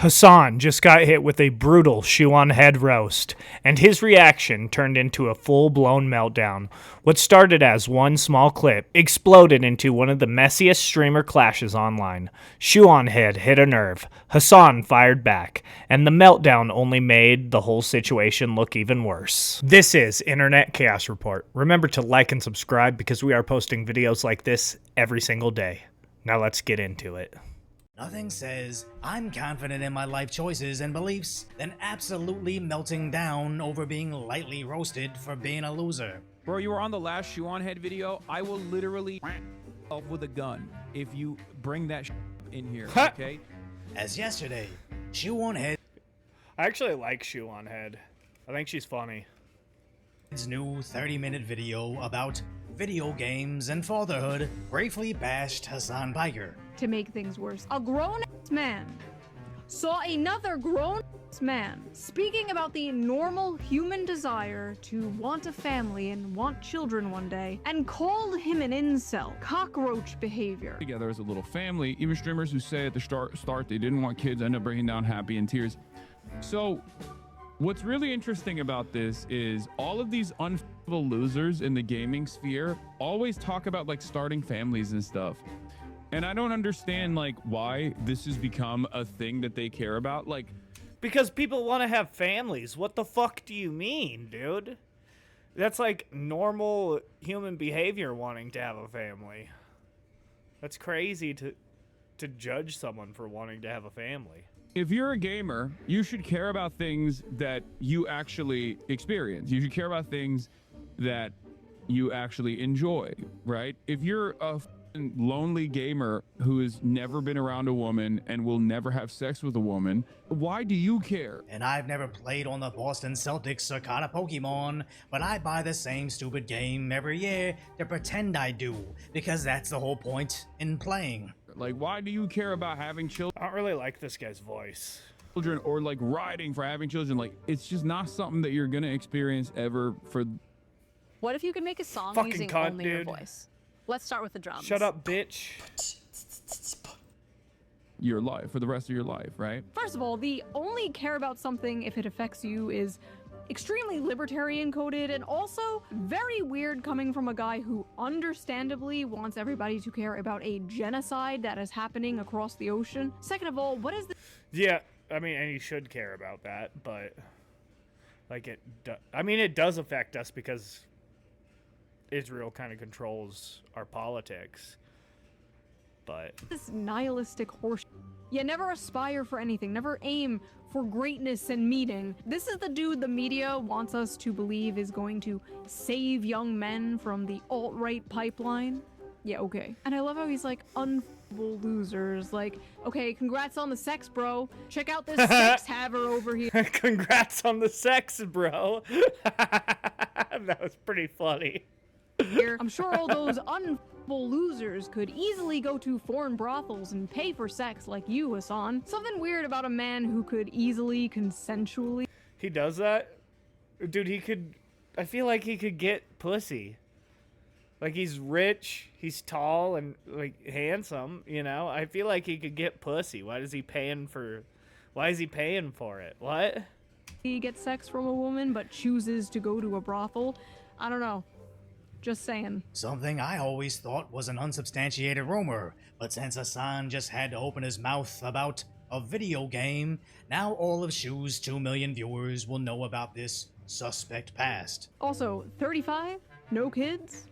Hasan just got hit with a brutal ShoeOnHead roast, and his reaction turned into a full-blown meltdown. What started as one small clip exploded into one of the messiest streamer clashes online. ShoeOnHead hit a nerve, Hasan fired back, and the meltdown only made the whole situation look even worse. This is Internet Chaos Report. Remember to like and subscribe because we are posting videos like this every single day. Now let's get into it. Nothing says I'm confident in my life choices and beliefs than absolutely melting down over being lightly roasted for being a loser. Bro, you were on the last ShoeOnHead video. I will literally up with a gun if you bring that in here, okay? As yesterday, ShoeOnHead I actually like ShoeOnHead. I think she's funny. His new 30-minute video about video games and fatherhood briefly bashed Hasan Piker. To make things worse, a grown-ass man saw another grown-ass man speaking about the normal human desire to want a family and want children one day, and called him an incel. Cockroach behavior. Together as a little family. Even streamers who say at the start they didn't want kids end up breaking down happy in tears. So what's really interesting about this is all of these unfuckable losers in the gaming sphere always talk about like starting families and stuff. And I don't understand like why this has become a thing that they care about. Like, because people want to have families. What the fuck do you mean, dude? That's like normal human behavior, wanting to have a family. That's crazy to judge someone for wanting to have a family. if you're a gamer, you should care about things that you actually experience. You should care about things that you actually enjoy, right? If you're a lonely gamer who has never been around a woman and will never have sex with a woman, why do you care? And I've never played on the Boston Celtics or caught a Pokemon, but I buy the same stupid game every year to pretend I do, because that's the whole point in playing. Like, why do you care about having children? I don't really like this guy's voice. Or like riding for having children. Like, it's just not something that you're gonna experience ever for. What if you could make a song Fucking using cunt, only your dude. voice? Let's start with the drums. Shut up, bitch. Your life, for the rest of your life, right? First of all, the only care about something if it affects you is extremely libertarian coded and also very weird coming from a guy who understandably wants everybody to care about a genocide that is happening across the ocean. Second of all, what is the— Yeah, I mean, and you should care about that, but like it does affect us because Israel kind of controls our politics, but this nihilistic horse? You never aspire for anything, never aim for greatness and meaning. This is the dude the media wants us to believe is going to save young men from the alt-right pipeline. Yeah, okay. And I love how he's like, unfuckable losers. Like, okay, congrats on the sex, bro. Check out this sex haver over here. Congrats on the sex, bro. That was pretty funny. I'm sure all those unfuckable losers could easily go to foreign brothels and pay for sex like you, Hasan. Something weird about a man who could easily consensually— He does that? Dude, I feel like he could get pussy. Like, he's rich, he's tall, and, like, handsome, you know? I feel like he could get pussy. Why is he paying for it? What? He gets sex from a woman but chooses to go to a brothel. I don't know. Just saying. Something I always thought was an unsubstantiated rumor, but since Hasan just had to open his mouth about a video game, now all of Shoe's 2 million viewers will know about this suspect past. Also, 35? No kids?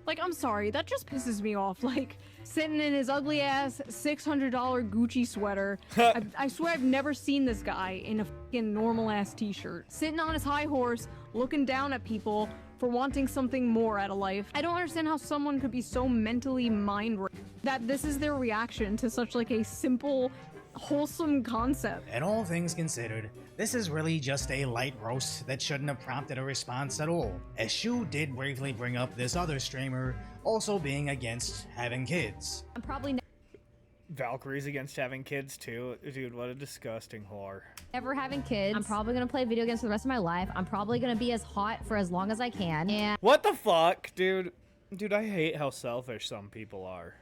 Like, I'm sorry, that just pisses me off. Like, sitting in his ugly ass $600 Gucci sweater. I swear I've never seen this guy in a fucking normal ass t-shirt. Sitting on his high horse, looking down at people for wanting something more out of life. I don't understand how someone could be so mentally mind-raped that this is their reaction to such like a simple, wholesome concept. And all things considered, this is really just a light roast that shouldn't have prompted a response at all, as Shoe did briefly bring up this other streamer also being against having kids. I'm probably Valkyrie's against having kids, too. Dude, what a disgusting whore. Never having kids. I'm probably gonna play video games for the rest of my life. I'm probably gonna be as hot for as long as I can. And What the fuck, dude? Dude, I hate how selfish some people are.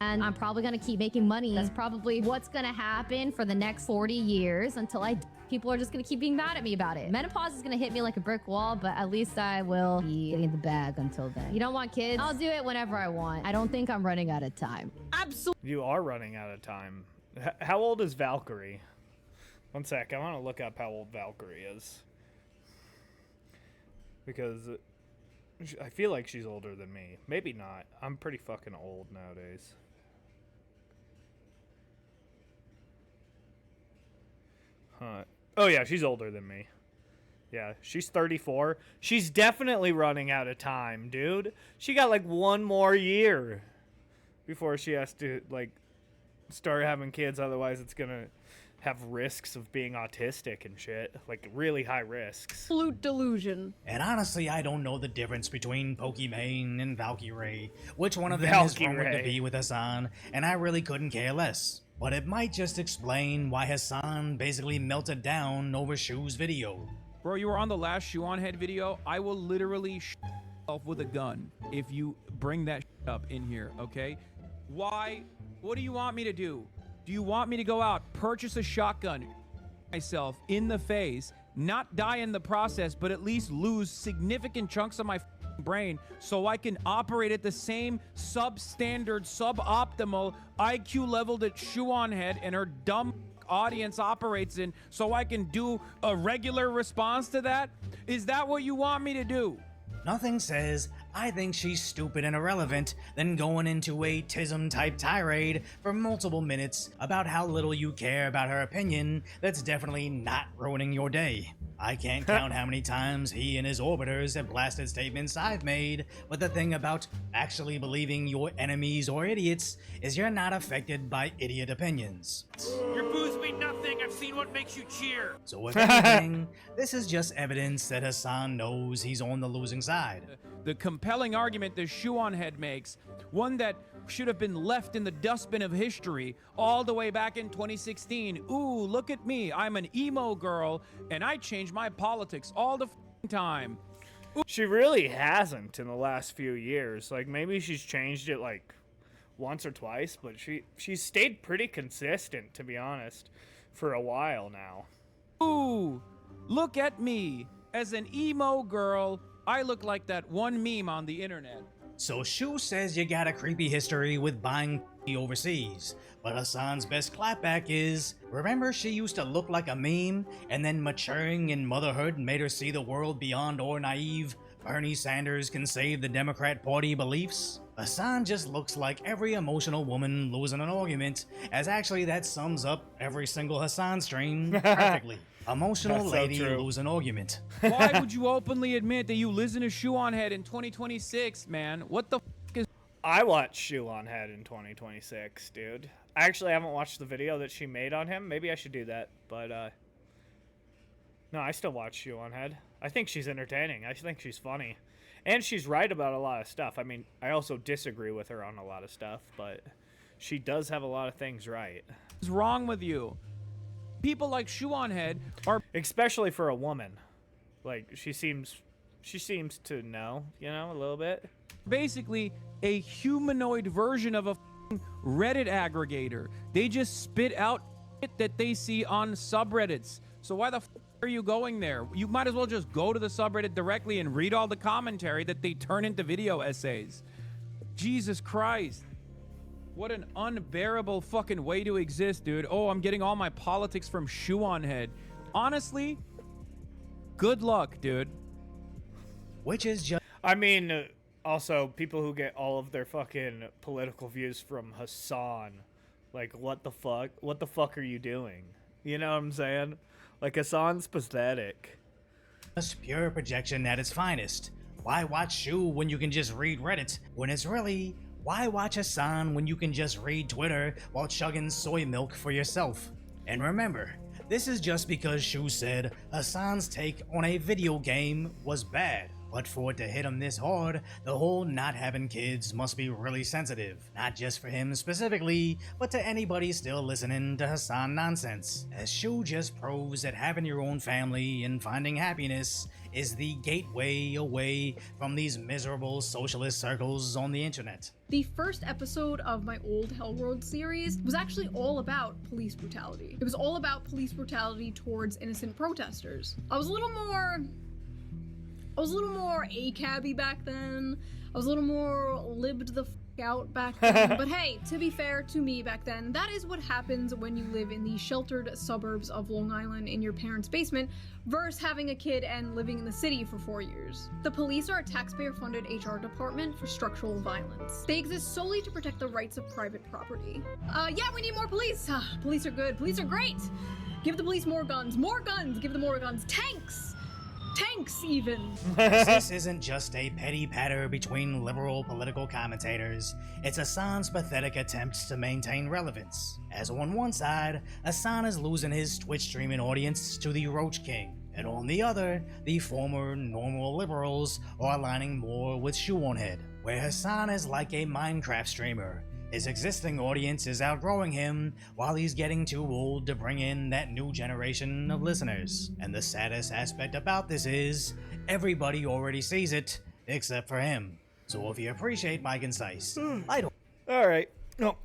and I'm probably gonna keep making money. That's probably what's gonna happen for the next 40 years until people are just gonna keep being mad at me about it. Menopause is gonna hit me like a brick wall, but at least I will be in the bag until then. You don't want kids? I'll do it whenever I want. I don't think I'm running out of time. Absolutely. You are running out of time. How old is Valkyrie? One sec, I want to look up how old Valkyrie is. Because I feel like she's older than me. Maybe not. I'm pretty fucking old nowadays. Huh. Oh yeah, she's older than me. Yeah, she's 34. She's definitely running out of time, dude. She got like 1 more year before she has to like start having kids. Otherwise, it's gonna have risks of being autistic and shit, like really high risks. Absolute delusion. And honestly, I don't know the difference between Pokimane and Valkyrie, which one of them is rumored to be with Hasan, and I really couldn't care less. But it might just explain why Hasan basically melted down over Shu's video. Bro, you were on the last ShoeOnHead video. I will literally off with a gun if you bring that up in here, okay? Why? What do you want me to do? Do you want me to go out, purchase a shotgun, myself in the face, not die in the process, but at least lose significant chunks of my brain so I can operate at the same substandard, suboptimal IQ level that ShoeOnHead and her dumb audience operates in so I can do a regular response to that? Is that what you want me to do? Nothing says, I think she's stupid and irrelevant, than going into a tism-type tirade for multiple minutes about how little you care about her opinion that's definitely not ruining your day. I can't count how many times he and his orbiters have blasted statements I've made, but the thing about actually believing your enemies or idiots is you're not affected by idiot opinions. Your booze mean nothing. I've seen what makes you cheer. So if anything, this is just evidence that Hasan knows he's on the losing side. The compelling argument that ShoeOnHead makes, one that should have been left in the dustbin of history all the way back in 2016. Ooh, look at me. I'm an emo girl, and I change my politics all the time. She really hasn't in the last few years. Like, maybe she's changed it, like, once or twice, but she's stayed pretty consistent, to be honest, for a while now. Ooh, look at me. As an emo girl, I look like that one meme on the internet. So Shu says you got a creepy history with buying overseas, but Hasan's best clapback is, remember she used to look like a meme, and then maturing in motherhood made her see the world beyond our naive Bernie Sanders can save the Democrat Party beliefs? Hasan just looks like every emotional woman losing an argument, as actually that sums up every single Hasan stream perfectly. Emotional lady lose an argument. Why would you openly admit that you listen to ShoeOnHead in 2026, man? What the f is... I watched ShoeOnHead in 2026, dude. I actually haven't watched the video that she made on him. Maybe I should do that, but no, I still watch ShoeOnHead. I think she's entertaining. I think she's funny. And she's right about a lot of stuff. I mean, I also disagree with her on a lot of stuff, but she does have a lot of things right. What's wrong with you? People like ShoeOnHead are... Especially for a woman. Like, she seems to know, you know, a little bit. Basically a humanoid version of a Reddit aggregator. They just spit out shit that they see on subreddits. So why the f are you going there? You might as well just go to the subreddit directly and read all the commentary that they turn into video essays. Jesus Christ. What an unbearable fucking way to exist, dude. Oh, I'm getting all my politics from ShoeOnHead. Honestly, good luck, dude. Which is just... I mean, also, people who get all of their fucking political views from Hasan. Like, what the fuck? What the fuck are you doing? You know what I'm saying? Like, Hasan's pathetic. Just pure projection at its finest. Why watch Shu when you can just read Reddit? When it's really, why watch Hasan when you can just read Twitter while chugging soy milk for yourself? And remember, this is just because Shu said Hasan's take on a video game was bad. But for it to hit him this hard, the whole not having kids must be really sensitive. Not just for him specifically, but to anybody still listening to Hasan nonsense. As Shue just proves that having your own family and finding happiness is the gateway away from these miserable socialist circles on the internet. The first episode of my old Hellworld series was actually all about police brutality. It was all about police brutality towards innocent protesters. I was a little more ACAB-y back then. I was a little more libbed the f*** out back then. But hey, to be fair to me back then, that is what happens when you live in the sheltered suburbs of Long Island in your parents' basement versus having a kid and living in the city for 4 years. The police are a taxpayer-funded HR department for structural violence. They exist solely to protect the rights of private property. Yeah, we need more police. Police are good. Police are great. Give the police more guns. More guns. Give them more guns. Tanks. Tanks, even. This isn't just a petty patter between liberal political commentators. It's Hasan's pathetic attempts to maintain relevance. As on one side, Hasan is losing his Twitch streaming audience to the Roach King, and on the other, the former normal liberals are aligning more with ShoeOnHead, where Hasan is like a Minecraft streamer. His existing audience is outgrowing him, while he's getting too old to bring in that new generation of listeners. And the saddest aspect about this is, everybody already sees it, except for him. So if you appreciate my concise, I don't. Alright. No,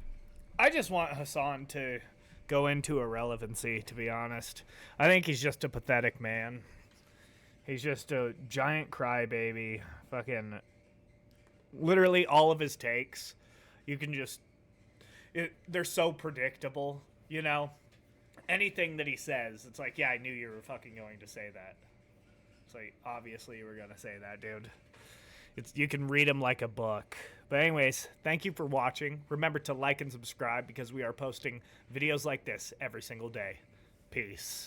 I just want Hasan to go into irrelevancy, to be honest. I think he's just a pathetic man. He's just a giant crybaby. Fucking... Literally all of his takes. You can just... they're so predictable, you know? Anything that he says, it's like, yeah, I knew you were fucking going to say that. It's like, obviously you were going to say that, dude. You can read him like a book. But anyways, thank you for watching. Remember to like and subscribe because we are posting videos like this every single day. Peace.